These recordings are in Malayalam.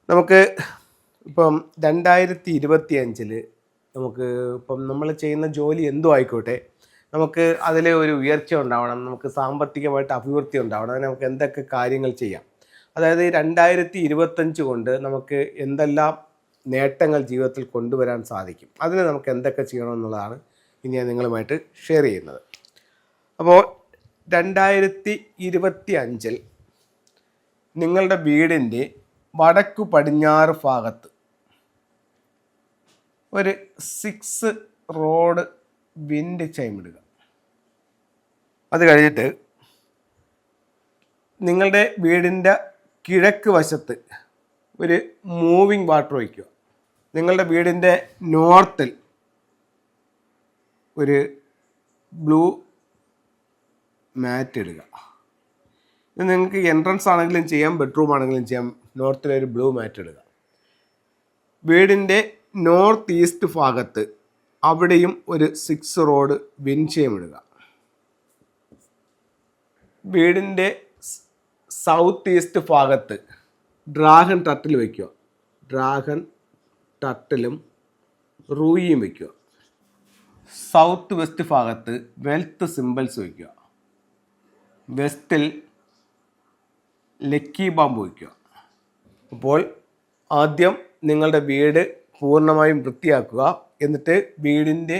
നമുക്ക് ഇപ്പം 2025 നമുക്ക് ഇപ്പം നമ്മൾ ചെയ്യുന്ന ജോലി എന്തും ആയിക്കോട്ടെ, നമുക്ക് അതിൽ ഒരു ഉയർച്ച ഉണ്ടാവണം, നമുക്ക് സാമ്പത്തികമായിട്ട് അഭിവൃദ്ധി ഉണ്ടാവണം. അതിന് നമുക്ക് എന്തൊക്കെ കാര്യങ്ങൾ ചെയ്യാം? അതായത് 2025 കൊണ്ട് നമുക്ക് എന്തെല്ലാം നേട്ടങ്ങൾ ജീവിതത്തിൽ കൊണ്ടുവരാൻ സാധിക്കും, അതിന് നമുക്ക് എന്തൊക്കെ ചെയ്യണമെന്നുള്ളതാണ് ഇനി ഞാൻ നിങ്ങളുമായിട്ട് ഷെയർ ചെയ്യുന്നത്. അപ്പോൾ 2025 നിങ്ങളുടെ വീടിൻ്റെ വടക്കു പടിഞ്ഞാറ് ഭാഗത്ത് ഒരു 6 റോഡ് വിൻഡ് ചൈം ഇടുക. അത് കഴിഞ്ഞിട്ട് നിങ്ങളുടെ വീടിൻ്റെ കിഴക്ക് വശത്ത് ഒരു മൂവിങ് വാട്ടർ വയ്ക്കുക. നിങ്ങളുടെ വീടിൻ്റെ നോർത്തിൽ ഒരു ബ്ലൂ മാറ്റ് ഇടുക. ഇത് നിങ്ങൾക്ക് എൻട്രൻസ് ആണെങ്കിലും ചെയ്യാം, ബെഡ്റൂം ആണെങ്കിലും ചെയ്യാം. നോർത്തിലൊരു ബ്ലൂ മാറ്റ് ഇടുക. വീടിൻ്റെ നോർത്ത് ഈസ്റ്റ് ഭാഗത്ത് അവിടെയും ഒരു 6 റോഡ് വിൻഡ് ഇടുക. വീടിൻ്റെ സൗത്ത് ഈസ്റ്റ് ഭാഗത്ത് ഡ്രാഗൺ ടർട്ടിൽ വയ്ക്കുക. ഡ്രാഗൺ ടർട്ടിലും റൂയിയും വയ്ക്കുക. സൗത്ത് വെസ്റ്റ് ഭാഗത്ത് വെൽത്ത് സിമ്പിൾസ് വയ്ക്കുക. വെസ്റ്റിൽ ലക്കി ബാമ്പ് വയ്ക്കുക. അപ്പോൾ ആദ്യം നിങ്ങളുടെ വീട് പൂർണ്ണമായും വൃത്തിയാക്കുക. എന്നിട്ട് വീടിൻ്റെ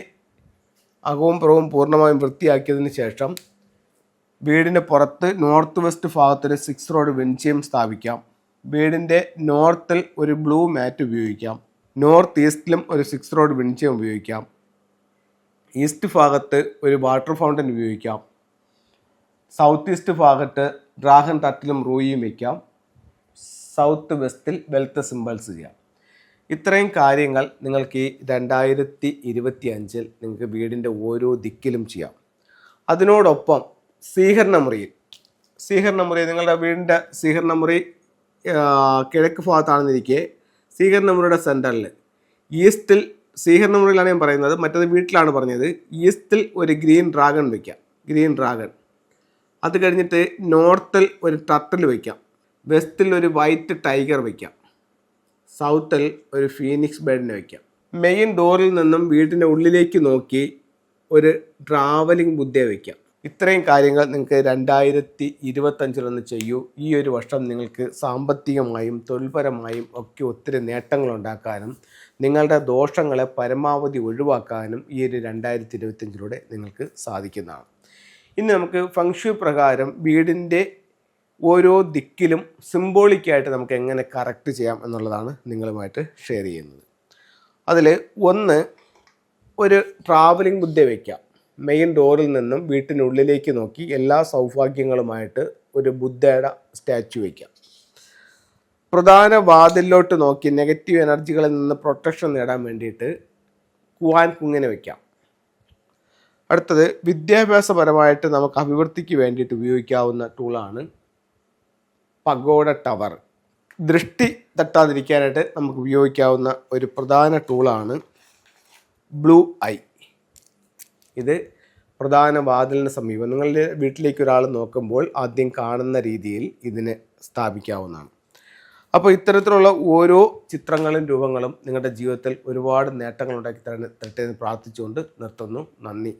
അകവും പുറവും പൂർണ്ണമായും വൃത്തിയാക്കിയതിന് ശേഷം വീടിൻ്റെ പുറത്ത് നോർത്ത് വെസ്റ്റ് ഭാഗത്തൊരു 6 റോഡ് വിൻഡ് സ്ഥാപിക്കാം. വീടിൻ്റെ നോർത്തിൽ ഒരു ബ്ലൂ മാറ്റ് ഉപയോഗിക്കാം. നോർത്ത് ഈസ്റ്റിലും ഒരു 6 റോഡ് വിൻഡ് ഉപയോഗിക്കാം. ഈസ്റ്റ് ഭാഗത്ത് ഒരു വാട്ടർ ഫൗണ്ടൻ ഉപയോഗിക്കാം. സൗത്ത് ഈസ്റ്റ് ഭാഗത്ത് ഡ്രാഗൺ ടർട്ടിലും റൂയിയും വയ്ക്കാം. സൗത്ത് വെസ്റ്റിൽ വെൽത്ത് സിമ്പിൾസ് ചെയ്യാം. ഇത്രയും കാര്യങ്ങൾ നിങ്ങൾക്ക് ഈ 2025 നിങ്ങൾക്ക് വീടിൻ്റെ ഓരോ ദിക്കിലും ചെയ്യാം. അതിനോടൊപ്പം സ്വീകരണ മുറി നിങ്ങളുടെ വീടിൻ്റെ സ്വീകരണ മുറി കിഴക്ക് ഭാഗത്താണെന്നിരിക്കെ സ്വീകരണ മുറിയുടെ സെൻറ്ററിൽ ഈസ്റ്റിൽ, സ്വീകരണ മുറിയിലാണ് ഞാൻ പറയുന്നത്, മറ്റേത് വീട്ടിലാണ് പറഞ്ഞത്, ഈസ്റ്റിൽ ഒരു ഗ്രീൻ ഡ്രാഗൺ വയ്ക്കാം. Green dragon. അത് കഴിഞ്ഞിട്ട് നോർത്തിൽ ഒരു ടർട്ടിൽ വയ്ക്കാം. വെസ്റ്റിൽ ഒരു വൈറ്റ് ടൈഗർ വയ്ക്കാം. സൗത്തിൽ ഒരു ഫീനിക്സ് ബേർഡിനെ വയ്ക്കാം. മെയിൻ ഡോറിൽ നിന്നും വീടിൻ്റെ ഉള്ളിലേക്ക് നോക്കി ഒരു ട്രാവലിംഗ് ബുദ്ധയെ വയ്ക്കാം. ഇത്രയും കാര്യങ്ങൾ നിങ്ങൾക്ക് 2025 ചെയ്യൂ. ഈ ഒരു വർഷം നിങ്ങൾക്ക് സാമ്പത്തികമായും തൊഴിൽപരമായും ഒക്കെ ഒത്തിരി നേട്ടങ്ങൾ ഉണ്ടാക്കാനും നിങ്ങളുടെ ദോഷങ്ങളെ പരമാവധി ഒഴിവാക്കാനും ഈ ഒരു 2025 നിങ്ങൾക്ക് സാധിക്കുന്നതാണ്. ഇനി നമുക്ക് ഫംഗ്ഷു പ്രകാരം വീടിൻ്റെ ഓരോ ദിക്കിലും സിംബോളിക്കായിട്ട് നമുക്ക് എങ്ങനെ കറക്റ്റ് ചെയ്യാം എന്നുള്ളതാണ് നിങ്ങളുമായിട്ട് ഷെയർ ചെയ്യുന്നത്. അതിൽ ഒന്ന്, ഒരു ട്രാവലിംഗ് ബുദ്ധ വയ്ക്കാം. മെയിൻ ഡോറിൽ നിന്നും വീട്ടിനുള്ളിലേക്ക് നോക്കി എല്ലാ സൗഭാഗ്യങ്ങളുമായിട്ട് ഒരു ബുദ്ധയുടെ സ്റ്റാച്ചു വയ്ക്കാം. പ്രധാന വാതിലിലോട്ട് നോക്കി നെഗറ്റീവ് എനർജികളിൽ നിന്ന് പ്രൊട്ടക്ഷൻ നേടാൻ വേണ്ടിയിട്ട് കുവാൻ കുങ്ങിനെ വയ്ക്കാം. അടുത്തത്, വിദ്യാഭ്യാസപരമായിട്ട് നമുക്ക് അഭിവൃദ്ധിക്ക് വേണ്ടിയിട്ട് ഉപയോഗിക്കാവുന്ന ടൂളാണ് പഗോഡ ടവർ. ദൃഷ്ടി തട്ടാതിരിക്കാനായിട്ട് നമുക്ക് ഉപയോഗിക്കാവുന്ന ഒരു പ്രധാന ടൂളാണ് ബ്ലൂ ഐ. ഇത് പ്രധാന വാതിലിന് സമീപം നിങ്ങളുടെ വീട്ടിലേക്ക് ഒരാൾ നോക്കുമ്പോൾ ആദ്യം കാണുന്ന രീതിയിൽ ഇതിനെ സ്ഥാപിക്കാവുന്നതാണ്. അപ്പോൾ ഇത്തരത്തിലുള്ള ഓരോ ചിത്രങ്ങളും രൂപങ്ങളും നിങ്ങളുടെ ജീവിതത്തിൽ ഒരുപാട് നേട്ടങ്ങൾ ഉണ്ടാക്കി തരട്ടെ എന്ന് പ്രാർത്ഥിച്ചുകൊണ്ട് നിർത്തുന്നു. നന്ദി.